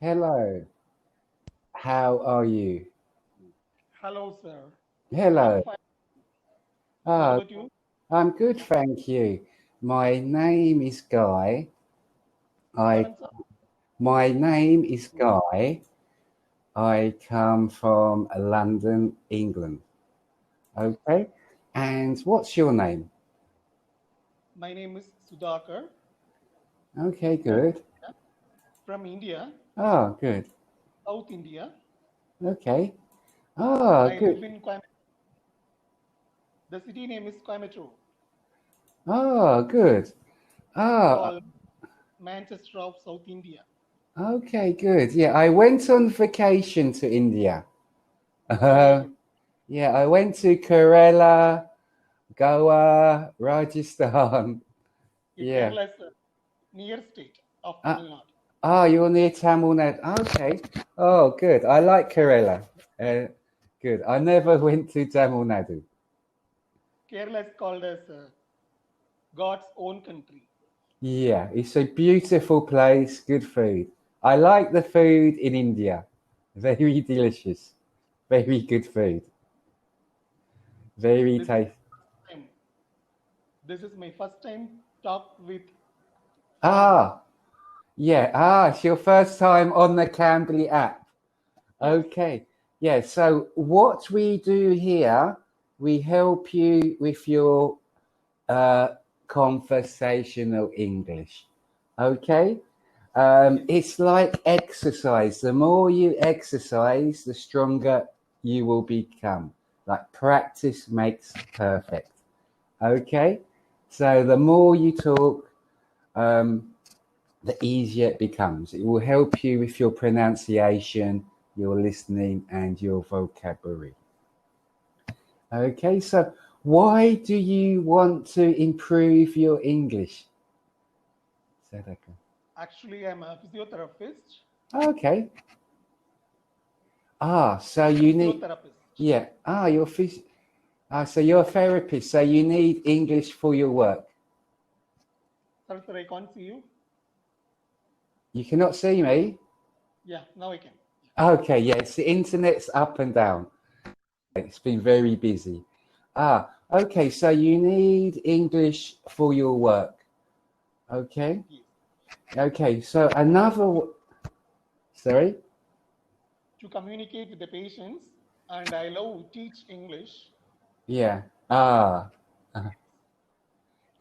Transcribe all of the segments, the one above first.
Hello. How are you? Hello, sir. I'm Hello. fine. What Ah, about you? I'm good, thank you. My name is Guy. I Pardon, sir? my name is Guy. I come from London, England. Okay. And what's your name? My name is Sudhakar Okay, from good. from India, Oh, good. South India. Okay. Ah, I live good. in Coimbatore. The city name is Coimbatore. Ah, good. It's Ah, called Manchester of South India. okay, good. Yeah, I went on vacation to India. Oh, very good. Yeah, I went to Kerala, Goa, Rajasthan. Yeah, Yeah. Kerala is near state of Uh, Tamil Nadu. you're near Tamil Nadu. Okay. Oh, good. I like Kerala. Uh, good. I never went to Tamil Nadu. Kerala is called as God's own country. Yeah, it's a beautiful place. Good food. I like the food in India. Very delicious. Very good food. Very This is tasty. time. This is my first time talk with foreigners. Ah, yeah. It's your first time on the Cambly app. Yes. Okay. Yeah. So what we do here, we help you with your uh, conversational English. Okay. Yes. It's like exercise. The more you exercise, the stronger you will become. Like practice makes perfect. Okay. So the more you talk, um, the easier it becomes. It will help you with your pronunciation, your listening, and your vocabulary. Okay, so why do you want to improve your English? Sadaka. Actually, I'm a physiotherapist. Okay. So you need, Physiotherapist. yeah. So you're a therapist, so you need English for your work. Sir, I can't see you. You cannot see me? Yeah, now I can. Okay, yes, the internet's up and down. It's been very busy. Okay, so you need English for your work. Okay. Yes. Okay, so sorry? To communicate with the patients, and I love to teach English. Yeah. Ah,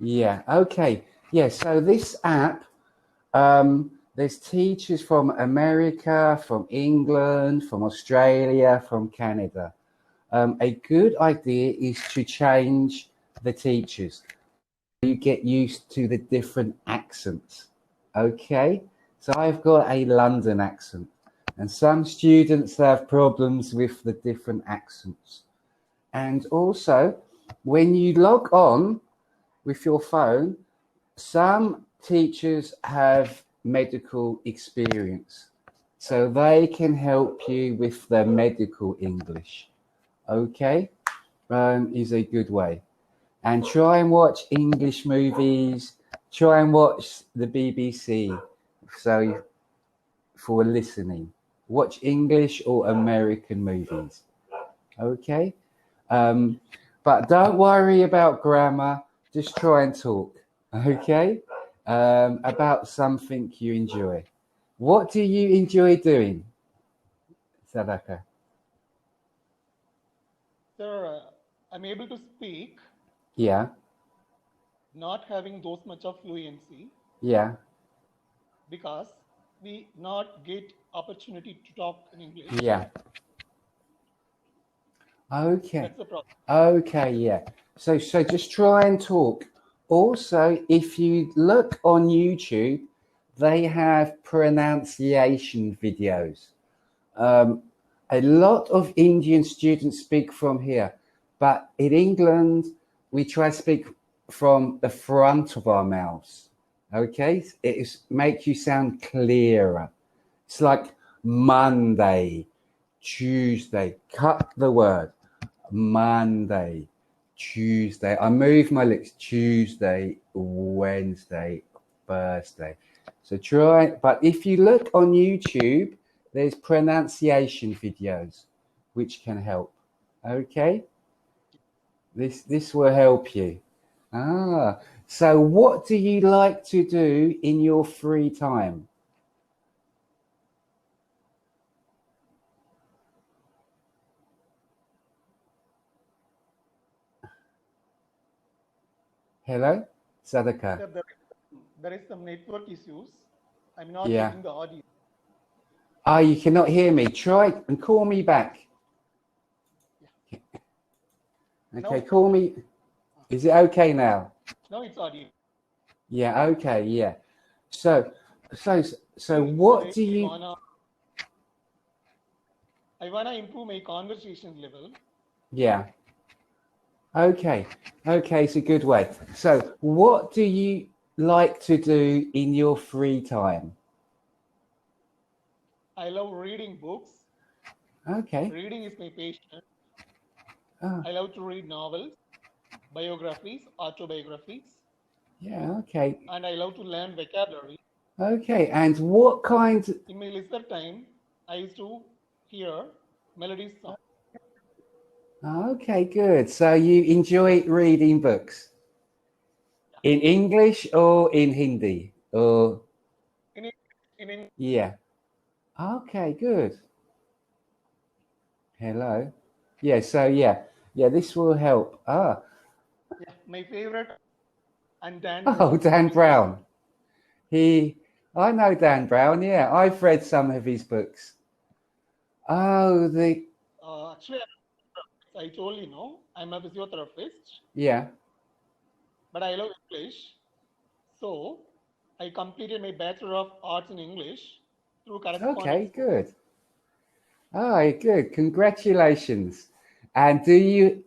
yeah. Okay. Yeah, so this app, there's teachers from America, from England, from Australia, from Canada. A good idea is to change the teachers. You get used to the different accents. Okay, so I've got a London accent, and some students have problems with the different accents. And also, when you log on with your phone, some teachers have medical experience, so they can help you with the medical English. Okay, is a good way. And try and watch English movies. Try and watch the BBC. So for listening, watch English or American movies. Okay. Um, but don't worry about grammar. Just try and talk. Okay. About something you enjoy. What do you enjoy doing, Sadaka? Sir, I'm able to speak, Yeah. not having those much of fluency Yeah. because we not get opportunity to talk in English. Yeah. Okay. That's the problem. Okay, yeah. So just try and talk. Also, if you look on YouTube, they have pronunciation videos. Um, a lot of Indian students speak from here, but in England, we try to speak from the front of our mouths. Okay, it is make you sound clearer. It's like Monday, Tuesday. Cut the word. Monday, Tuesday. I move my lips. Tuesday, Wednesday, Thursday. So try, but if you look on YouTube, there's pronunciation videos which can help. Okay? This will help you. So what do you like to do in your free time? Hello? Sadaka. Sir, there is some network issues. I'm not Yeah. getting the audio. You cannot hear me. Try and call me back. Yeah. Okay, No. call me. Is it okay now? No, it's audio. Yeah, okay, yeah. So what do you... I wanna improve my conversation level. Yeah. Okay, it's a good way. So what do you like to do in your free time? I love reading books. Okay. Reading is my passion. I love to read novels, biographies, autobiographies. Yeah, okay. And I love to learn vocabulary. Okay, and what kind... In my leisure time, I used to hear melody songs. Okay, good. So you enjoy reading books? In English or in Hindi? Or... In English. Yeah. Okay, good. Hello. Yeah, so yeah, this will help. Yeah, my favorite and Dan. Oh, Dan Brown. I know Dan Brown. Yeah, I've read some of his books. Oh, actually, I told you, no, I'm a physiotherapist. Yeah. But I love English, so I completed my Bachelor of Arts in English through correspondence. Okay, good. Oh, good. Congratulations. And do you...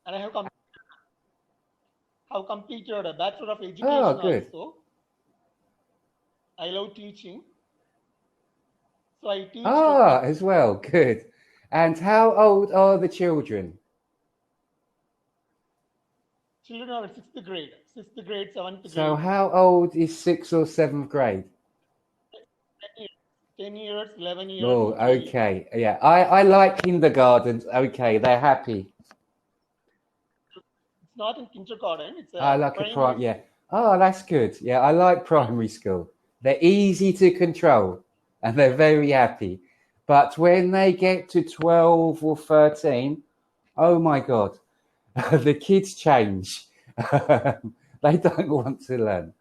And I have completed a Bachelor of Education good. also. I love teaching. So I teach. As well. Good. And how old are the children? Children are in 6th grade, 7th grade. So how old is 6th or 7th grade? 10 years, 11 years. Oh, okay. Yeah, I like kindergartens. Okay, they're happy. It's not in kindergarten. It's like a prime. Yeah. Oh, that's good. Yeah, I like primary school. They're easy to control and they're very happy. But when they get to 12 or 13, oh my God, the kids change. They don't want to learn.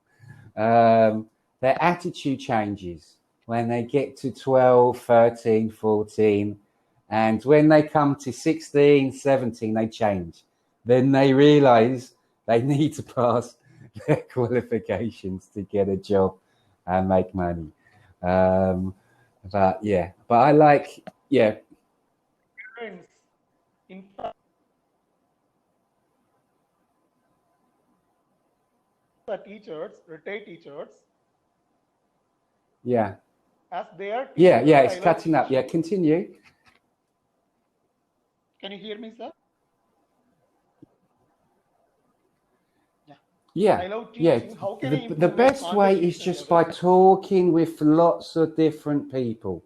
Their attitude changes when they get to 12, 13, 14. And when they come to 16, 17, they change. Then they realize they need to pass their qualifications to get a job and make money. But I like, In fact, teachers, retired teachers. Yeah. As they are. It's cutting up. Yeah, continue. Can you hear me, sir? Yeah. I love teaching. How can I the best way is just by talking with lots of different people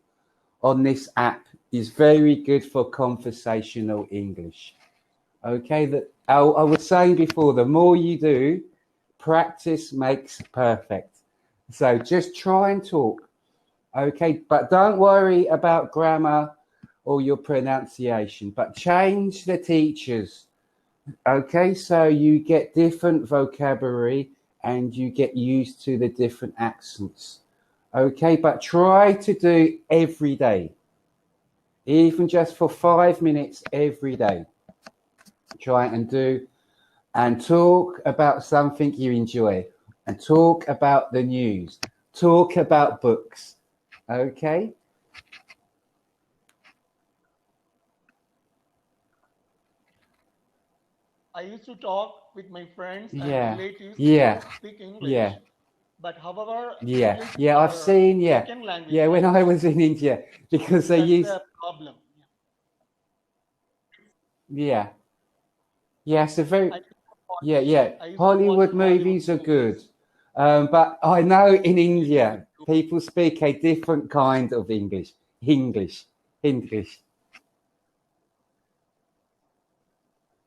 on this app. Is very good for conversational English. Okay, that I was saying before, the more you do, practice makes perfect. So just try and talk. Okay, but don't worry about grammar or your pronunciation, but change the teachers. Okay, so you get different vocabulary and you get used to the different accents. Okay, but try to do every day, even just for 5 minutes every day. Try and do and talk about something you enjoy and talk about the news, talk about books. Okay? I used to talk with my friends and relatives to speak English. But however, I've seen, when I was in India, because they use a problem. So very, Hollywood movies are good, but I know in India People speak a different kind of English. English.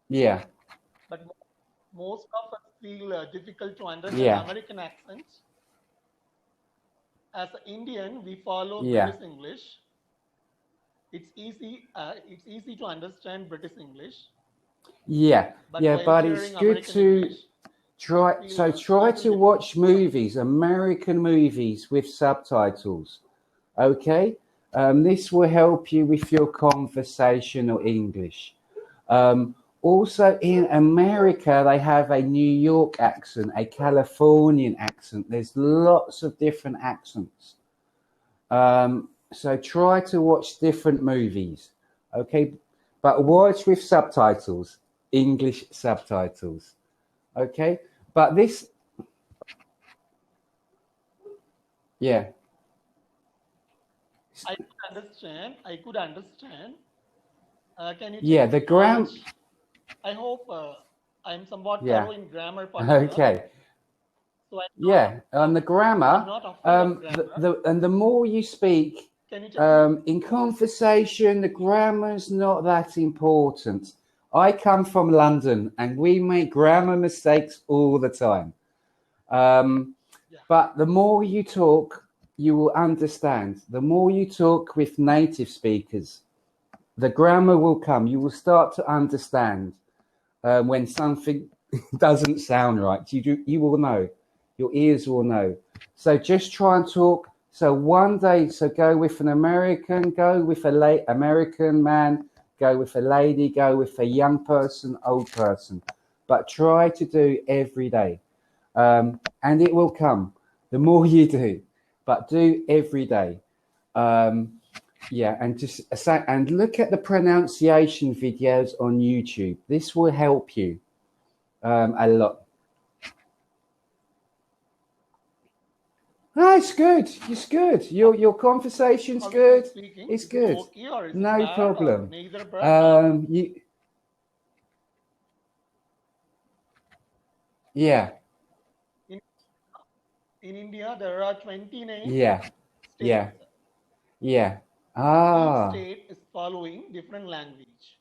Yeah. But most of us feel difficult to understand Yeah. American accents. As an Indian, we follow Yeah. British English. It's easy to understand British English. Yeah. But Yeah, while but it's hearing good American to English, try feel so a try little to difficult. watch movies, American movies with subtitles. Okay? This will help you with your conversational English. Also, in America, they have a New York accent, a Californian accent. There's lots of different accents. So try to watch different movies, okay? But watch with subtitles, English subtitles, okay? But this, yeah, I could understand. Can you yeah, check the my knowledge? gram, I hope I'm somewhat yeah, thorough in grammar particular. okay. So Yeah, on the grammar, I'm not afraid of grammar. and the more you speak Can you tell me? in conversation, the grammar's not that important. I come from London, and we make grammar mistakes all the time. Yeah. But the more you talk, you will understand. The more you talk with native speakers, the grammar will come. You will start to understand when something doesn't sound right. You will know. Your ears will know. So just try and talk. So one day, so go with an American, go with a late American man, go with a lady, go with a young person, old person. But try to do every day. And it will come. The more you do, but do every day. Yeah, and just and look at the pronunciation videos on YouTube. This will help you a lot. Ah, it's good. It's good. Your conversation's How is good. it speaking? It's Is it good. okay or is it No bad or problem. neither bad nor You yeah, in, in India there are 29 yeah, yeah, states. yeah. Each Ah, state is following different language.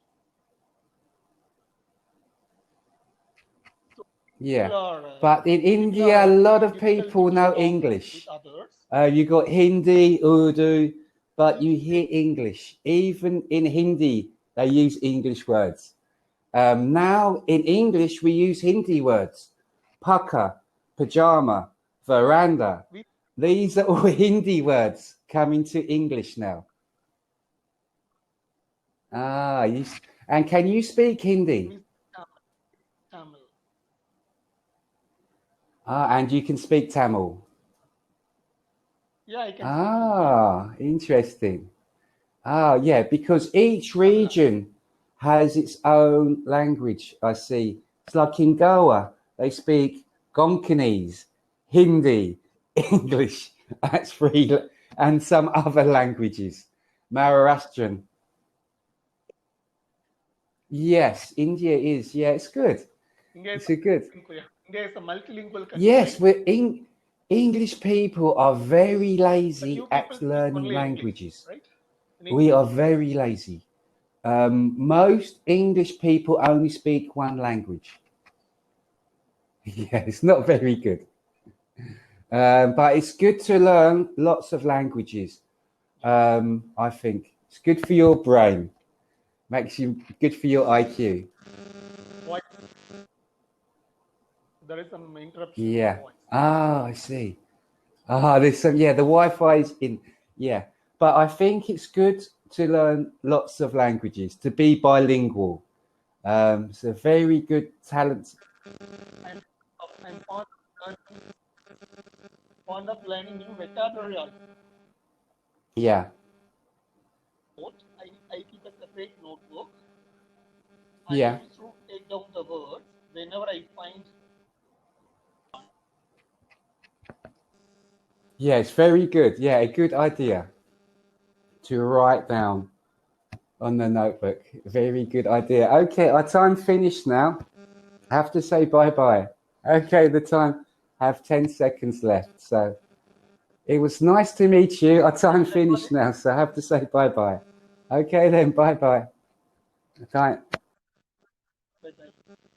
So yeah. people are But in people India, a are lot feeling of difficulty people to know talk with English. others. You got Hindi, Urdu, but you hear English. Even in Hindi, they use English words. Now in English, we use Hindi words. Pukka, pajama, veranda. We, These are all Hindi words coming to English now. Ah, and can you speak Hindi? we Tamil. Ah, and you can speak Tamil. Yeah, I can speak Hindi. Ah, interesting. Ah, yeah, because each Tamil. region has its own language, I see. It's like in Goa, they speak Konkanese, Hindi, English, that's three, and some other languages. Maharashtrian. Yes, India is. Yeah, it's good. India is It's a good. India is a multilingual country, Yes, right? English people are very But lazy you people at speak learning only English, languages. right? In We India. are very lazy. Most English people only speak one language. Yeah, it's not very good. But it's good to learn lots of languages. I think it's good for your brain. Makes you good for your IQ. Voice. There is some interruption in your Yeah. voice. Ah, I see. Ah, there's some. Yeah, the Wi-Fi is in. Yeah, but I think it's good to learn lots of languages to be bilingual. It's a very good talent. I'm fond of learning new vocabulary also. Yeah, I keep a separate notebook. I yeah, used to take down the words whenever I find. yeah. It's very good. Yeah, a good idea to write down on the notebook. Very good idea. Okay, our time finished now. I have to say bye bye. Okay, the time have 10 seconds left. So It was nice to meet you. Our time finished now, so I have to say bye-bye. Okay then, bye-bye. Okay. Bye-bye.